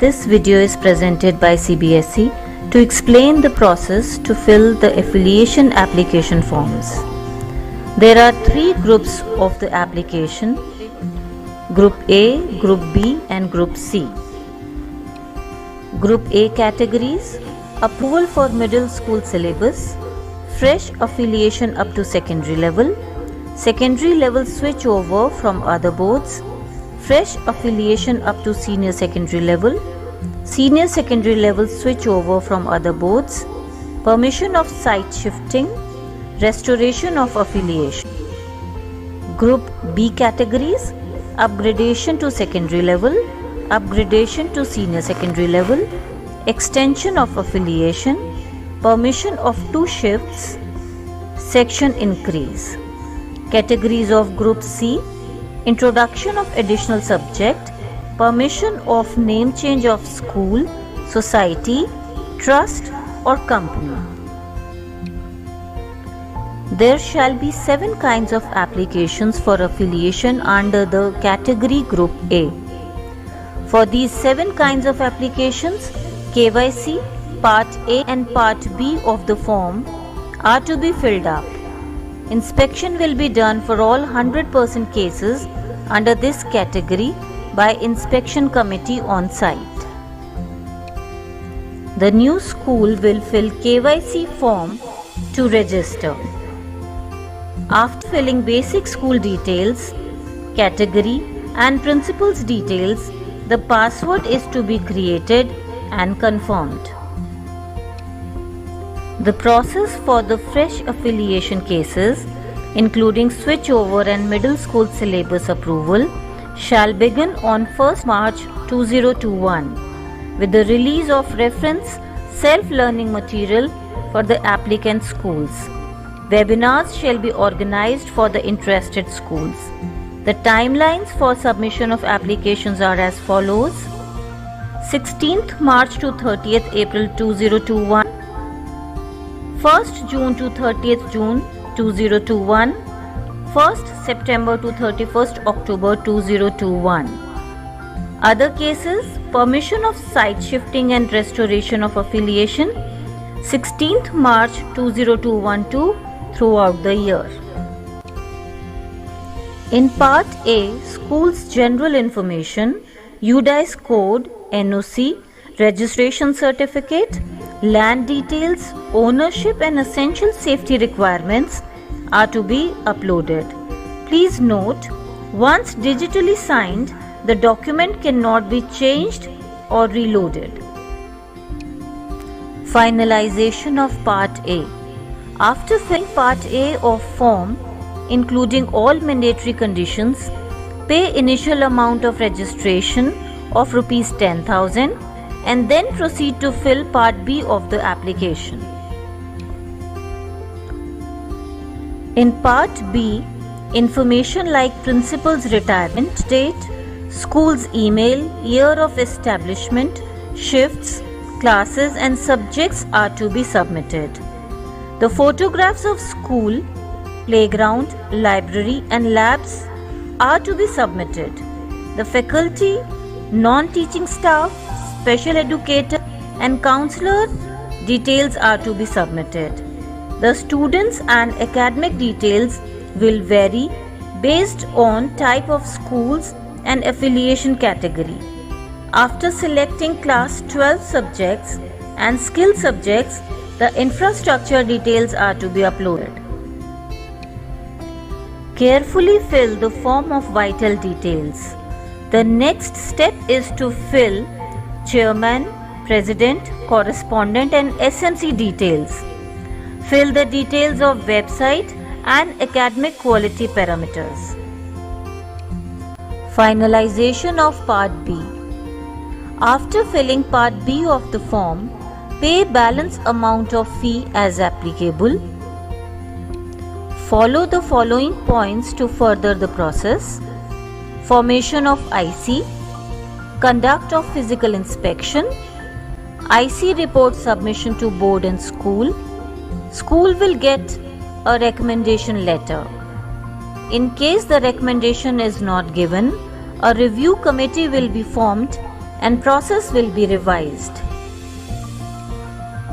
This video is presented by CBSE to explain the process to fill the affiliation application forms. There are three groups of the application: Group A, Group B and Group C. Group A categories: approval for middle school syllabus, fresh affiliation up to secondary level switch over from other boards, fresh affiliation up to senior secondary level switch over from other boards, permission of site shifting, restoration of affiliation. Group B categories: upgradation to secondary level, upgradation to senior secondary level, extension of affiliation, permission of 2 shifts, section increase. Categories of Group C: introduction of additional subject, permission of name change of school, society, trust or company. There shall be 7 kinds of applications for affiliation under the category Group A. For these 7 kinds of applications, KYC, Part A and Part B of the form are to be filled up. Inspection will be done for all 100% cases under this category by inspection committee on site. The new school will fill KYC form to register. After filling basic school details, category and principal's details, the password is to be created and confirmed. The process for the fresh affiliation cases, including switchover and middle school syllabus approval, shall begin on 1st March 2021 with the release of reference self-learning material for the applicant schools. Webinars shall be organized for the interested schools. The timelines for submission of applications are as follows: 16th March to 30th April 2021, 1st June to 30th June 2021, 1st September to 31st October 2021. Other cases: permission of site shifting and restoration of affiliation, 16th March 2021 to throughout the year. In Part A, Schools General Information, UDICE Code, NOC, Registration Certificate, Land details, ownership and essential safety requirements are to be uploaded. Please note, once digitally signed, the document cannot be changed or reloaded. Finalization of Part A. After filling Part A of form, including all mandatory conditions, pay initial amount of registration of Rs 10,000 and then proceed to fill Part B of the application. In Part B, information like principal's retirement date, school's email, year of establishment, shifts, classes and subjects are to be submitted. The photographs of school, playground, library and labs are to be submitted. The faculty, non-teaching staff, special educator and counselor details are to be submitted. The students and academic details will vary based on type of schools and affiliation category. After selecting class 12 subjects and skill subjects, the infrastructure details are to be uploaded. Carefully fill the form of vital details. The next step is to fill chairman, president, correspondent and SMC details. Fill the details of website and academic quality parameters. Finalization of Part B. After filling Part B of the form, pay balance amount of fee as applicable. Follow the following points to further the process: formation of IC, conduct of physical inspection, IC report submission to board and school. School will get a recommendation letter. In case the recommendation is not given, a review committee will be formed and process will be revised.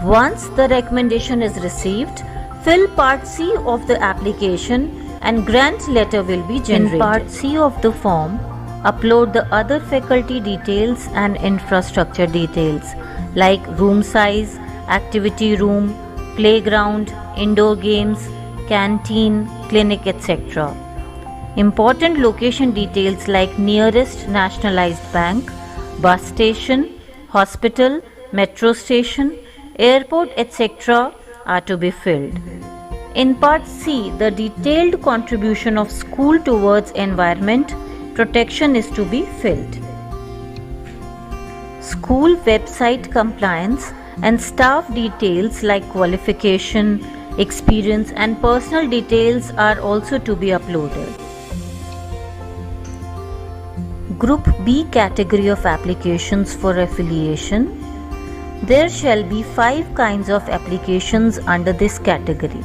Once the recommendation is received, fill Part C of the application and grant letter will be generated. In Part C of the form, upload the other faculty details and infrastructure details like room size, activity room, playground, indoor games, canteen, clinic, etc. Important location details like nearest nationalized bank, bus station, hospital, metro station, airport, etc. are to be filled. In Part C, the detailed contribution of school towards environment protection is to be filled. School website compliance and staff details like qualification, experience and personal details are also to be uploaded. Group B category of applications for affiliation. There shall be 5 kinds of applications under this category.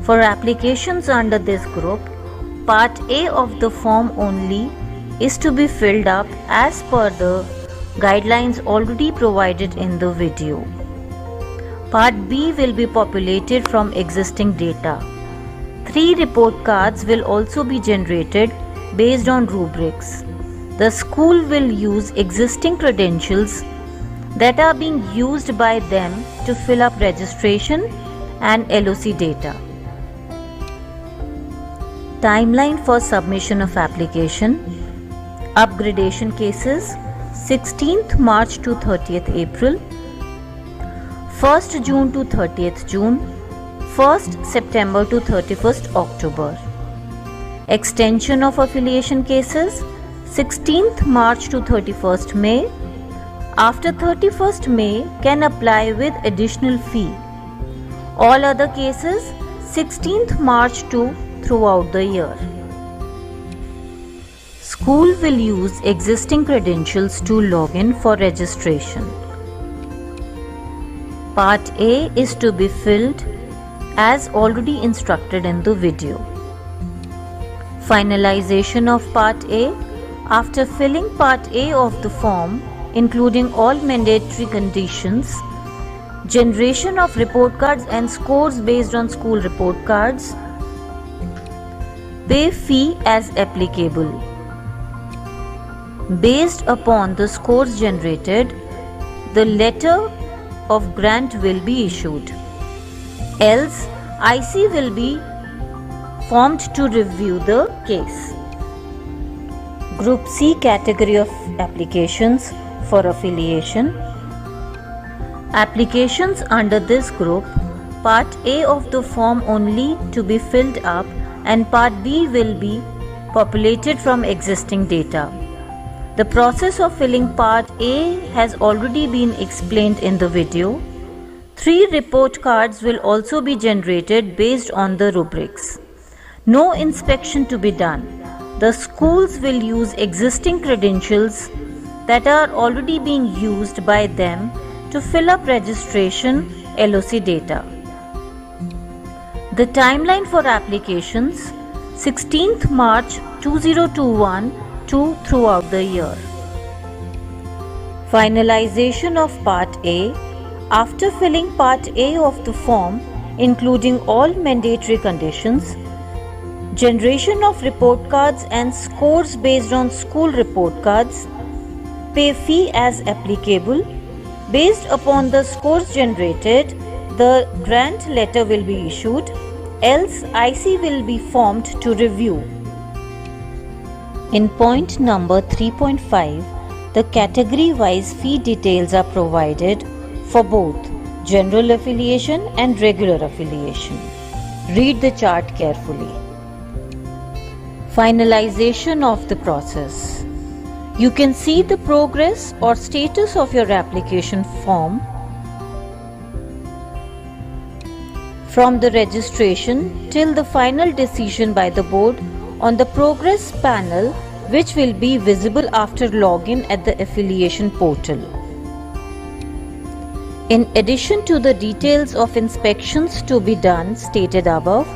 For applications under this group, Part A of the form only is to be filled up as per the guidelines already provided in the video. Part B will be populated from existing data. 3 report cards will also be generated based on rubrics. The school will use existing credentials that are being used by them to fill up registration and LOC data. Timeline for submission of application. Upgradation cases 16th March to 30th April, 1st June to 30th June, 1st September to 31st October. Extension of affiliation cases 16th March to 31st May. After 31st May can apply with additional fee. All other cases 16th March to throughout the year. School will use existing credentials to log in for registration. Part A is to be filled as already instructed in the video. Finalization of Part A. After filling Part A of the form, including all mandatory conditions, generation of report cards and scores based on school report cards, pay fee as applicable. Based upon the scores generated, the letter of grant will be issued. Else, IC will be formed to review the case. Group C category of applications for affiliation. Applications under this group, Part A of the form only to be filled up and Part B will be populated from existing data. The process of filling Part A has already been explained in the video. 3 report cards will also be generated based on the rubrics. No inspection to be done. The schools will use existing credentials that are already being used by them to fill up registration LOC data. The timeline for applications 16th March 2021 to throughout the year. Finalization of Part A. After filling Part A of the form, including all mandatory conditions, generation of report cards and scores based on school report cards, pay fee as applicable. Based upon the scores generated, the grant letter will be issued, else IC will be formed to review. In point number 3.5, the category-wise fee details are provided for both general affiliation and regular affiliation. Read the chart carefully. Finalization of the process. You can see the progress or status of your application form from the registration till the final decision by the board on the progress panel, which will be visible after login at the affiliation portal. In addition to the details of inspections to be done stated above,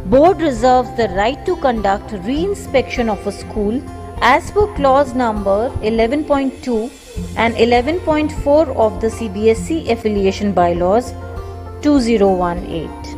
Board reserves the right to conduct re-inspection of a school as per clause number 11.2 and 11.4 of the CBSE Affiliation Bylaws 2018.